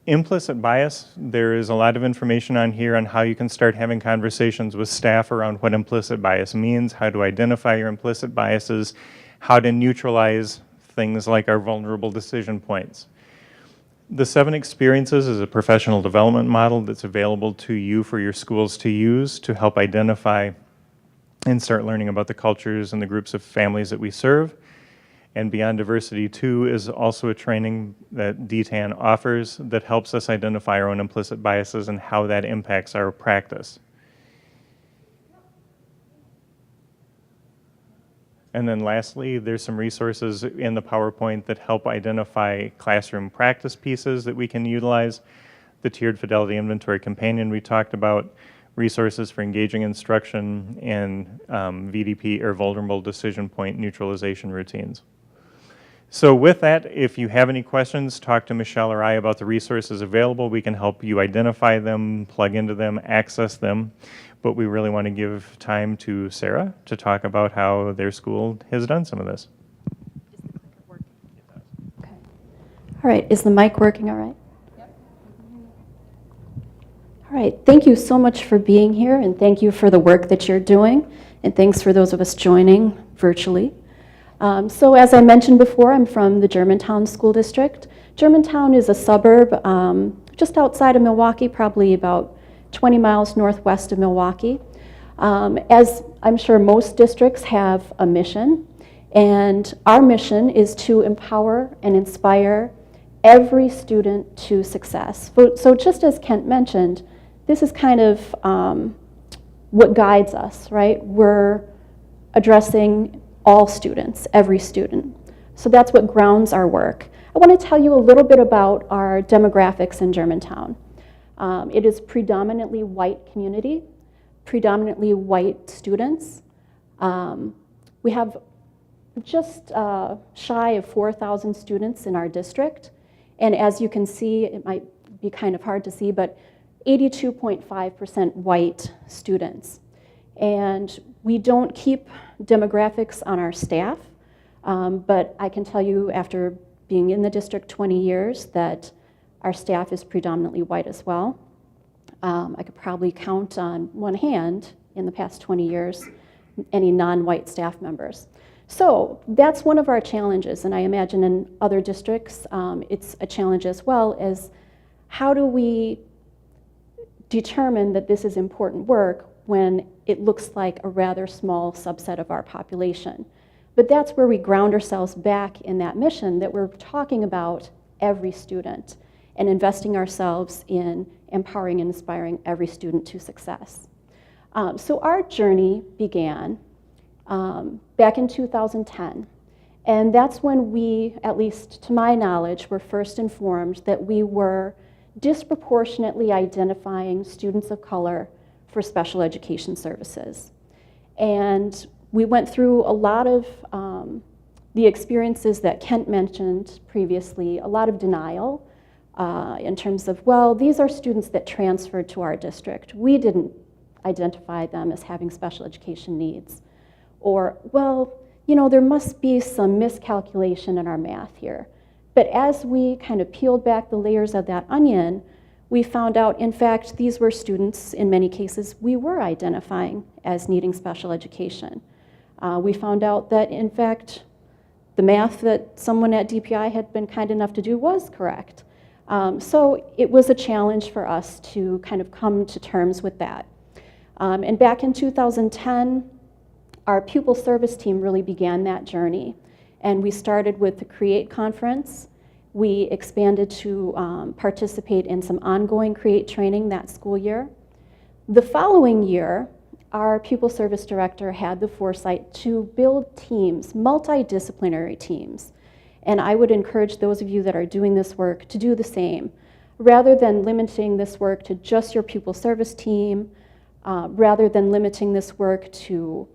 Implicit bias, there is a lot of information on here on how you can start having conversations with staff around what implicit bias means, how to identify your implicit biases, how to neutralize things like our vulnerable decision points. The 7 Experiences is a professional development model that's available to you for your schools to use to help identify and start learning about the cultures and the groups of families that we serve. And Beyond Diversity 2 is also a training that DTAN offers that helps us identify our own implicit biases and how that impacts our practice. And then lastly, there's some resources in the PowerPoint that help identify classroom practice pieces that we can utilize. The Tiered Fidelity Inventory Companion we talked about, resources for engaging instruction, and VDP or Vulnerable Decision Point Neutralization Routines. So with that, if you have any questions, talk to Michelle or I about the resources available. We can help you identify them, plug into them, access them. But we really want to give time to Sarah to talk about how their school has done some of this. Okay. All right, is the mic working all right? Yep. All right, thank you so much for being here, and thank you for the work that you're doing, and thanks for those of us joining virtually. So as I mentioned before, I'm from the Germantown School District. Germantown is a suburb just outside of Milwaukee, probably about 20 miles northwest of Milwaukee. As I'm sure most districts have a mission, and our mission is to empower and inspire every student to success. So just as Kent mentioned, this is kind of what guides us, right? We're addressing all students, every student. So that's what grounds our work. I want to tell you a little bit about our demographics in Germantown. It is predominantly white community, predominantly white students. We have just shy of 4,000 students in our district. And as you can see, it might be kind of hard to see, but 82.5% white students. And we don't keep demographics on our staff, but I can tell you after being in the district 20 years that our staff is predominantly white as well. I could probably count on one hand in the past 20 years any non-white staff members. So that's one of our challenges, and I imagine in other districts it's a challenge as well, as how do we determine that this is important work when it looks like a rather small subset of our population. But that's where we ground ourselves back in that mission that we're talking about every student and investing ourselves in empowering and inspiring every student to success. So our journey began back in 2010. And that's when we, at least to my knowledge, were first informed that we were disproportionately identifying students of color for special education services. And we went through a lot of the experiences that Kent mentioned previously, a lot of denial in terms of, well, these are students that transferred to our district. We didn't identify them as having special education needs. Or, well, you know, there must be some miscalculation in our math here. But as we kind of peeled back the layers of that onion, we found out, in fact, these were students, in many cases, we were identifying as needing special education. We found out that, in fact, the math that someone at DPI had been kind enough to do was correct. So it was a challenge for us to kind of come to terms with that. And back in 2010, our pupil service team really began that journey. And we started with the CREATE conference. We expanded to participate in some ongoing CREATE training that school year. The following year, our pupil service director had the foresight to build teams, multidisciplinary teams. And I would encourage those of you that are doing this work to do the same. Rather than limiting this work to just your pupil service team, rather than limiting this work to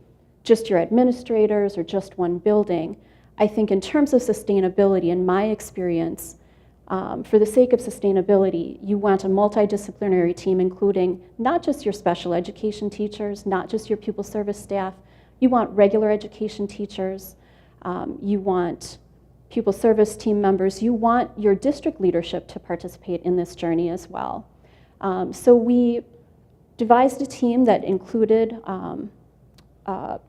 just your administrators or just one building, I think in terms of sustainability, in my experience, for the sake of sustainability, you want a multidisciplinary team including not just your special education teachers, not just your pupil service staff, you want regular education teachers, you want pupil service team members, you want your district leadership to participate in this journey as well. So we devised a team that included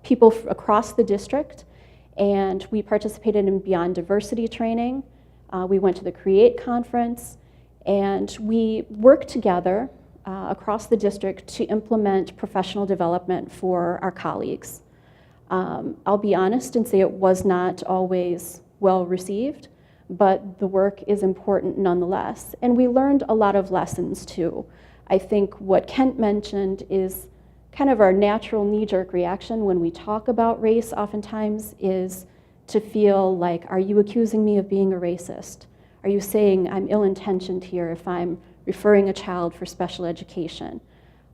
people across the district, and we participated in Beyond Diversity training. We went to the CREATE conference, and we worked together across the district to implement professional development for our colleagues. I'll be honest and say it was not always well received, but the work is important nonetheless. And we learned a lot of lessons too. I think what Kent mentioned is kind of our natural knee-jerk reaction when we talk about race oftentimes is to feel like, are you accusing me of being a racist? Are you saying I'm ill-intentioned here if I'm referring a child for special education?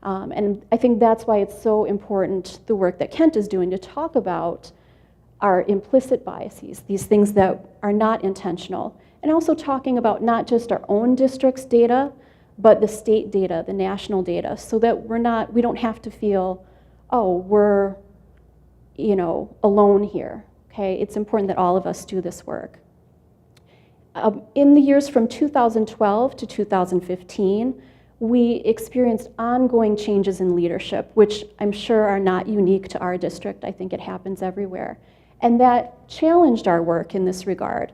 And I think that's why it's so important, the work that Kent is doing, to talk about our implicit biases, these things that are not intentional, and also talking about not just our own district's data, but the state data, the national data, so that we don't have to feel, oh, we're, alone here. Okay, it's important that all of us do this work. In the years from 2012 to 2015, we experienced ongoing changes in leadership, which I'm sure are not unique to our district. I think it happens everywhere. And that challenged our work in this regard.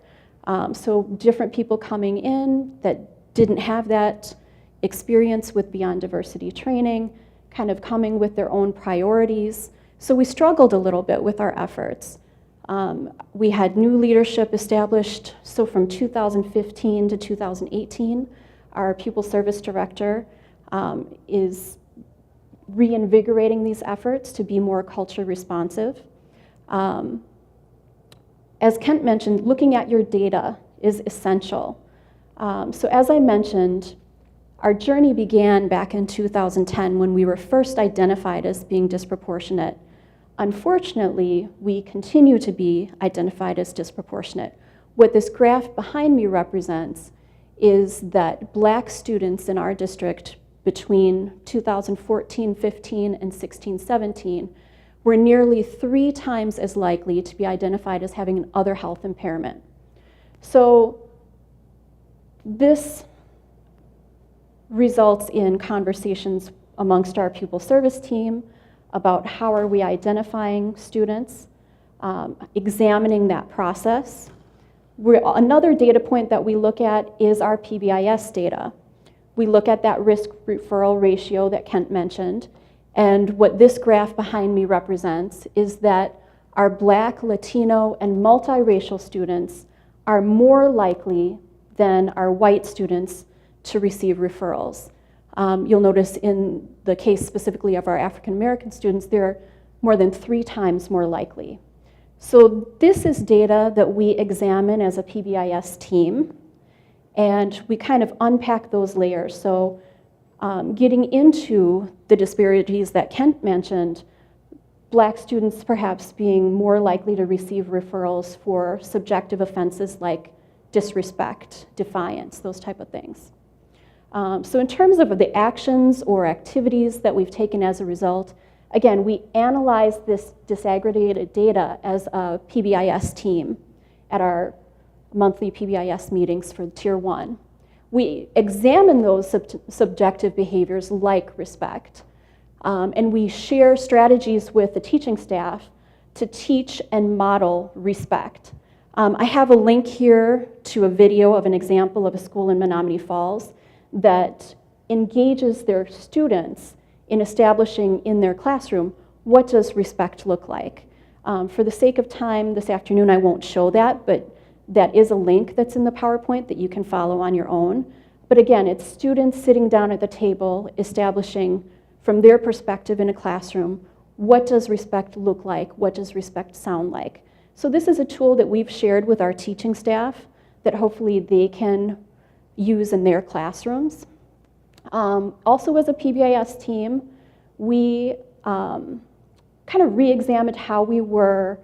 So different people coming in that didn't have that experience with Beyond Diversity training, kind of coming with their own priorities. So we struggled a little bit with our efforts. We had new leadership established, so from 2015 to 2018, our pupil service director is reinvigorating these efforts to be more culture responsive. As Kent mentioned, looking at your data is essential. So as I mentioned, our journey began back in 2010 when we were first identified as being disproportionate. Unfortunately, we continue to be identified as disproportionate. What this graph behind me represents is that Black students in our district between 2014-15 and 16-17 were nearly 3 times as likely to be identified as having an other health impairment. So this results in conversations amongst our pupil service team about how are we identifying students, examining that process. Another data point that we look at is our PBIS data. We look at that risk referral ratio that Kent mentioned, and what this graph behind me represents is that our Black, Latino, and multiracial students are more likely than our white students to receive referrals. You'll notice in the case specifically of our African American students, they're more than 3 times more likely. So this is data that we examine as a PBIS team, and we kind of unpack those layers. So getting into the disparities that Kent mentioned, Black students perhaps being more likely to receive referrals for subjective offenses like disrespect, defiance, those type of things. So in terms of the actions or activities that we've taken as a result, again, we analyzed this disaggregated data as a PBIS team at our monthly PBIS meetings for Tier 1. We examine those subjective behaviors like respect, and we share strategies with the teaching staff to teach and model respect. I have a link here to a video of an example of a school in Menominee Falls that engages their students in establishing in their classroom what does respect look like. For the sake of time this afternoon, I won't show that, but that is a link that's in the PowerPoint that you can follow on your own. But again, it's students sitting down at the table establishing from their perspective in a classroom, what does respect look like? What does respect sound like? So this is a tool that we've shared with our teaching staff that hopefully they can use in their classrooms. Also as a PBIS team, we kind of re-examined how we were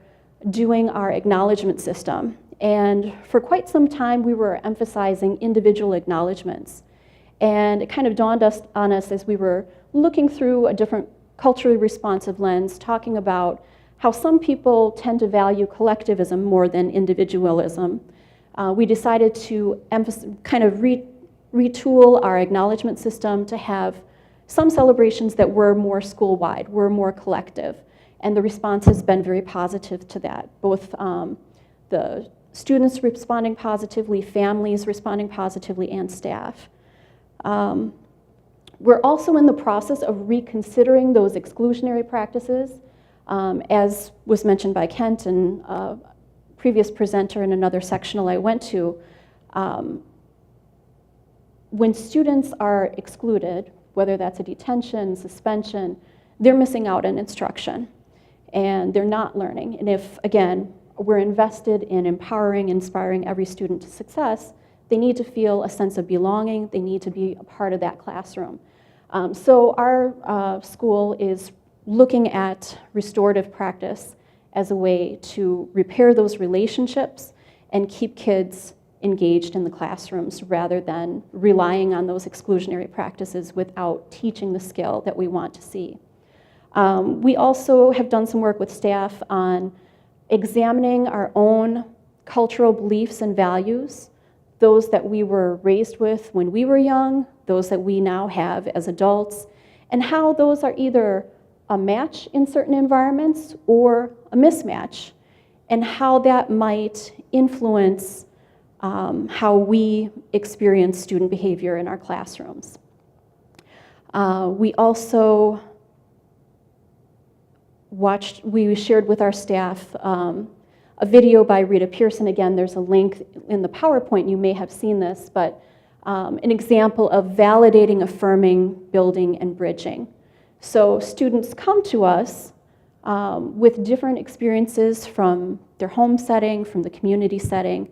doing our acknowledgement system. And for quite some time, we were emphasizing individual acknowledgements. And it kind of dawned on us as we were looking through a different culturally responsive lens, talking about how some people tend to value collectivism more than individualism. We decided to kind of retool our acknowledgement system to have some celebrations that were more school-wide, were more collective. And the response has been very positive to that, both the students responding positively, families responding positively, and staff. We're also in the process of reconsidering those exclusionary practices, as was mentioned by Kent and a previous presenter in another sectional I went to. When students are excluded, whether that's a detention, suspension, they're missing out on instruction and they're not learning. And if, again, we're invested in empowering, inspiring every student to success, they need to feel a sense of belonging, they need to be a part of that classroom. So our school is looking at restorative practice as a way to repair those relationships and keep kids engaged in the classrooms rather than relying on those exclusionary practices without teaching the skill that we want to see. We also have done some work with staff on examining our own cultural beliefs and values, those that we were raised with when we were young, those that we now have as adults, and how those are either a match in certain environments or a mismatch, and how that might influence how we experience student behavior in our classrooms. We also we shared with our staff a video by Rita Pearson. Again, there's a link in the PowerPoint, you may have seen this, but an example of validating, affirming, building, and bridging. So students come to us with different experiences from their home setting, from the community setting,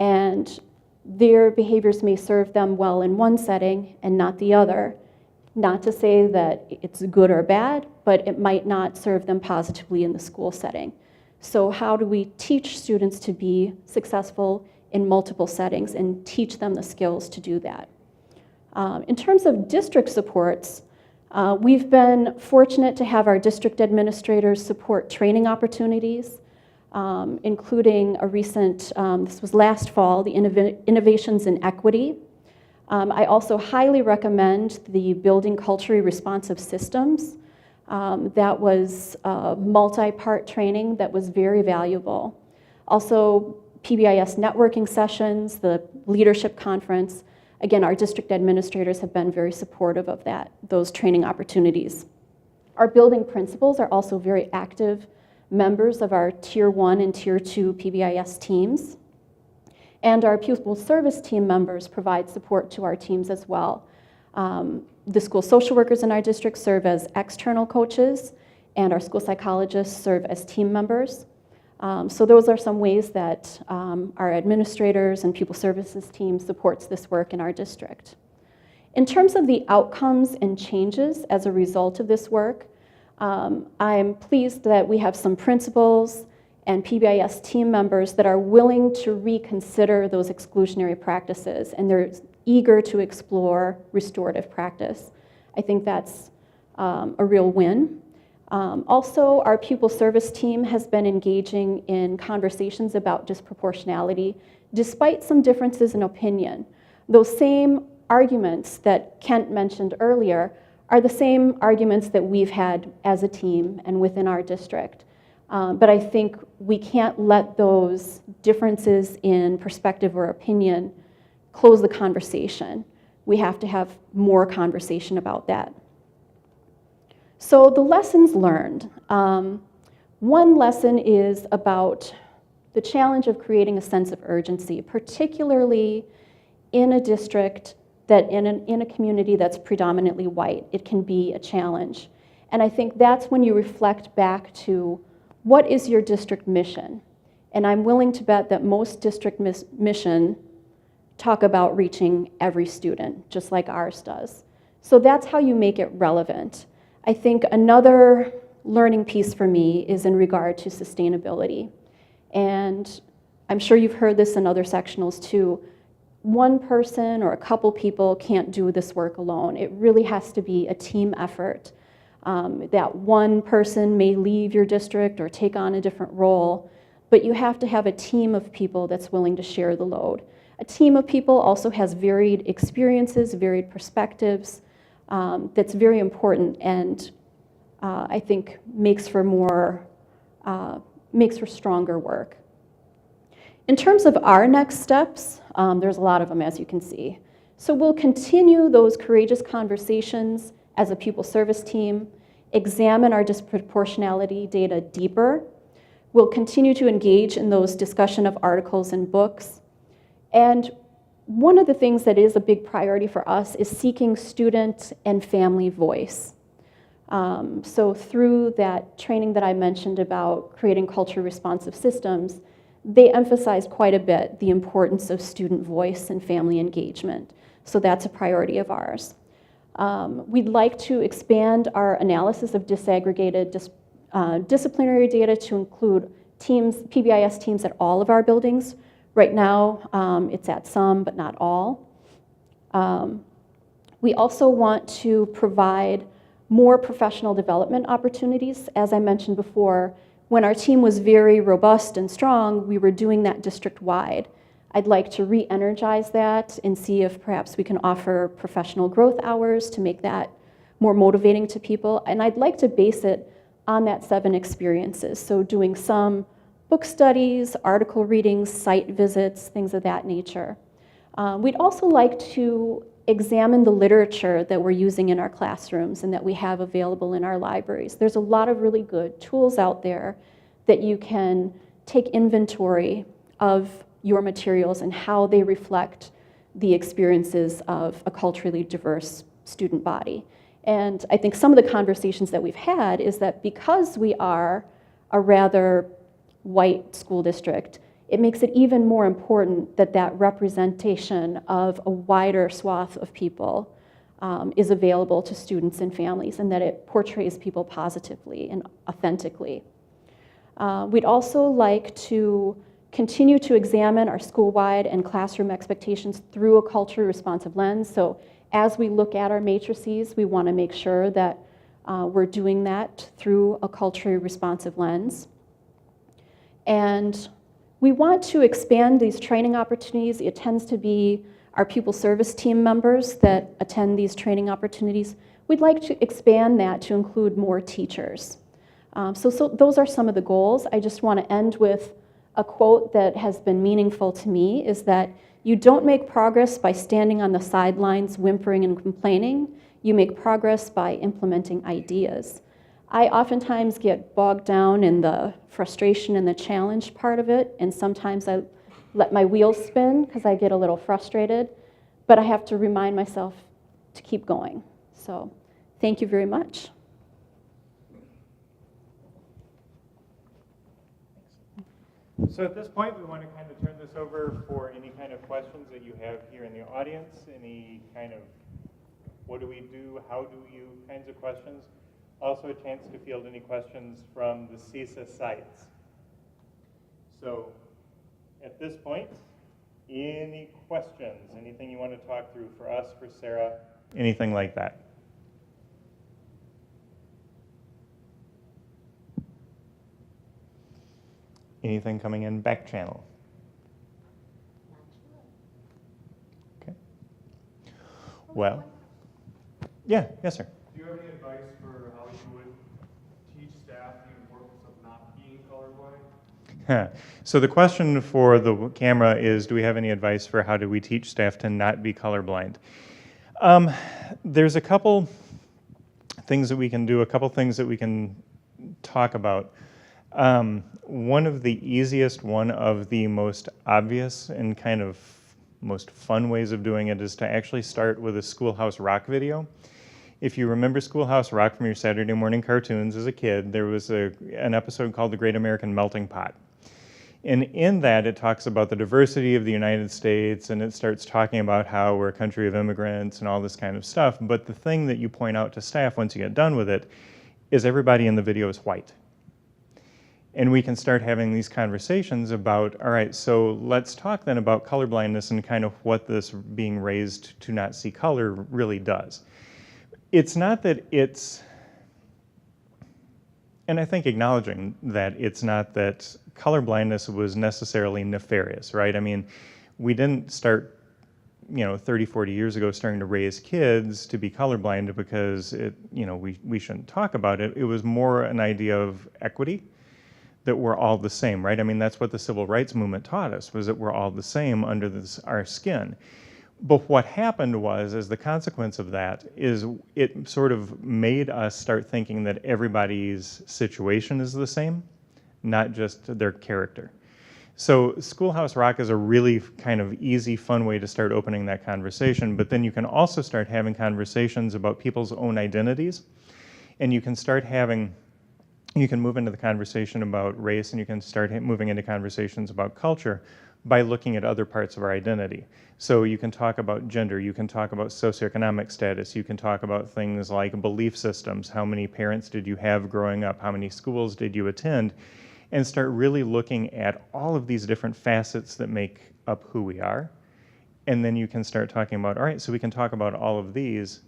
and their behaviors may serve them well in one setting and not the other. Not to say that it's good or bad, but it might not serve them positively in the school setting. So how do we teach students to be successful in multiple settings and teach them the skills to do that? In terms of district supports, we've been fortunate to have our district administrators support training opportunities, including a recent, this was last fall, the Innovations in Equity. I also highly recommend the Building Culturally Responsive Systems. That was a multi-part training that was very valuable. Also, PBIS networking sessions, the leadership conference. Again, our district administrators have been very supportive of those training opportunities. Our building principals are also very active members of our Tier 1 and Tier 2 PBIS teams. And our pupil service team members provide support to our teams as well. The school social workers in our district serve as external coaches, and our school psychologists serve as team members. So those are some ways that our administrators and pupil services team supports this work in our district. In terms of the outcomes and changes as a result of this work, I'm pleased that we have some principals and PBIS team members that are willing to reconsider those exclusionary practices, and they're eager to explore restorative practice. I think that's a real win. Also, our pupil service team has been engaging in conversations about disproportionality, despite some differences in opinion. Those same arguments that Kent mentioned earlier are the same arguments that we've had as a team and within our district. But I think we can't let those differences in perspective or opinion close the conversation. We have to have more conversation about that. So the lessons learned. One lesson is about the challenge of creating a sense of urgency, particularly in a district that in a community that's predominantly white. It can be a challenge. And I think that's when you reflect back to what is your district mission? And I'm willing to bet that most district mission talk about reaching every student, just like ours does. So that's how you make it relevant. I think another learning piece for me is in regard to sustainability. And I'm sure you've heard this in other sectionals too. One person or a couple people can't do this work alone. It really has to be a team effort. That one person may leave your district or take on a different role, but you have to have a team of people that's willing to share the load. A team of people also has varied experiences, varied perspectives. That's very important, and I think makes for stronger work. In terms of our next steps, there's a lot of them, as you can see. So we'll continue those courageous conversations as a pupil service team, examine our disproportionality data deeper. We'll continue to engage in those discussion of articles and books. And one of the things that is a big priority for us is seeking student and family voice. So through that training that I mentioned about creating culturally responsive systems, they emphasized quite a bit the importance of student voice and family engagement. So that's a priority of ours. We'd like to expand our analysis of disaggregated disciplinary data to include teams, PBIS teams at all of our buildings. Right now, it's at some, but not all. We also want to provide more professional development opportunities. As I mentioned before, when our team was very robust and strong, we were doing that district-wide. I'd like to re-energize that and see if perhaps we can offer professional growth hours to make that more motivating to people. And I'd like to base it on that 7 experiences. So doing some book studies, article readings, site visits, things of that nature. We'd also like to examine the literature that we're using in our classrooms and that we have available in our libraries. There's a lot of really good tools out there that you can take inventory of your materials and how they reflect the experiences of a culturally diverse student body. And I think some of the conversations that we've had is that because we are a rather white school district, it makes it even more important that that representation of a wider swath of people is available to students and families, and that it portrays people positively and authentically. We'd also like to continue to examine our school-wide and classroom expectations through a culturally responsive lens. So as we look at our matrices, we want to make sure that we're doing that through a culturally responsive lens. And we want to expand these training opportunities. It tends to be our pupil service team members that attend these training opportunities. We'd like to expand that to include more teachers. So those are some of the goals. I just want to end with a quote that has been meaningful to me, is that you don't make progress by standing on the sidelines whimpering and complaining. You make progress by implementing ideas. I oftentimes get bogged down in the frustration and the challenge part of it, and sometimes I let my wheels spin because I get a little frustrated, but I have to remind myself to keep going. So thank you very much. So at this point, we want to kind of turn this over for any kind of questions that you have here in the audience, any kind of what do we do, how do you kinds of questions. Also a chance to field any questions from the CISA sites. So at this point, any questions, anything you want to talk through for us, for Sarah, anything like that? Anything coming in back channel? Okay. Well, yeah, yes, sir. Do you have any advice for how you would teach staff the importance of not being colorblind? So the question for the camera is, do we have any advice for how do we teach staff to not be colorblind? There's a couple things that we can do, a couple things that we can talk about. One of the easiest, one of the most obvious and kind of most fun ways of doing it is to actually start with a Schoolhouse Rock video. If you remember Schoolhouse Rock from your Saturday morning cartoons as a kid, there was an episode called The Great American Melting Pot. And in that, it talks about the diversity of the United States, and it starts talking about how we're a country of immigrants and all this kind of stuff. But the thing that you point out to staff once you get done with it is everybody in the video is white. And we can start having these conversations about, all right, so let's talk then about colorblindness and kind of what this being raised to not see color really does. It's not that it's And I think acknowledging that it's not that colorblindness was necessarily nefarious, right? I mean, we didn't start, 30, 40 years ago starting to raise kids to be colorblind because we shouldn't talk about it. It was more an idea of equity, that we're all the same, right? I mean, that's what the civil rights movement taught us, was that we're all the same under our skin. But what happened was, as the consequence of that, is it sort of made us start thinking that everybody's situation is the same, not just their character. So Schoolhouse Rock is a really kind of easy, fun way to start opening that conversation, but then you can also start having conversations about people's own identities, and you can move into the conversation about race, and you can start moving into conversations about culture by looking at other parts of our identity. So you can talk about gender, you can talk about socioeconomic status, you can talk about things like belief systems, how many parents did you have growing up, how many schools did you attend, and start really looking at all of these different facets that make up who we are. And then you can start talking about, all right, so we can talk about all of these,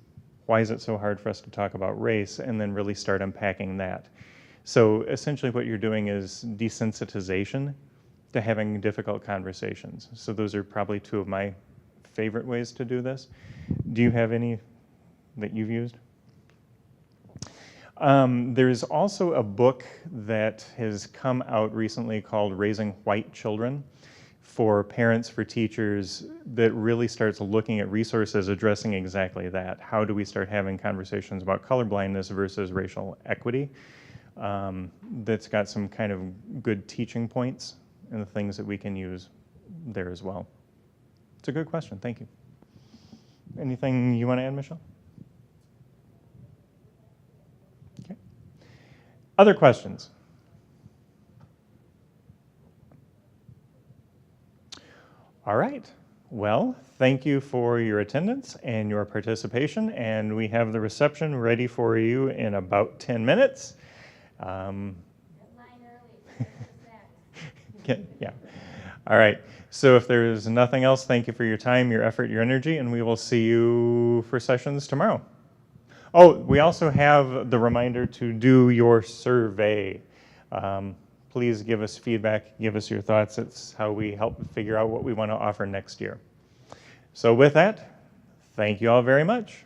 why is it so hard for us to talk about race, and then really start unpacking that. So essentially what you're doing is desensitization to having difficult conversations. So those are probably two of my favorite ways to do this. Do you have any that you've used? There's also a book that has come out recently called Raising White Children, for parents, for teachers, that really starts looking at resources addressing exactly that. How do we start having conversations about colorblindness versus racial equity? That's got some kind of good teaching points and the things that we can use there as well. It's a good question, thank you. Anything you want to add, Michelle? Okay. Other questions? All right, well, thank you for your attendance and your participation, and we have the reception ready for you in about 10 minutes. Yeah. All right. So if there's nothing else, thank you for your time, your effort, your energy, and we will see you for sessions tomorrow. Oh, we also have the reminder to do your survey. Please give us feedback, give us your thoughts. It's how we help figure out what we want to offer next year. So with that, thank you all very much.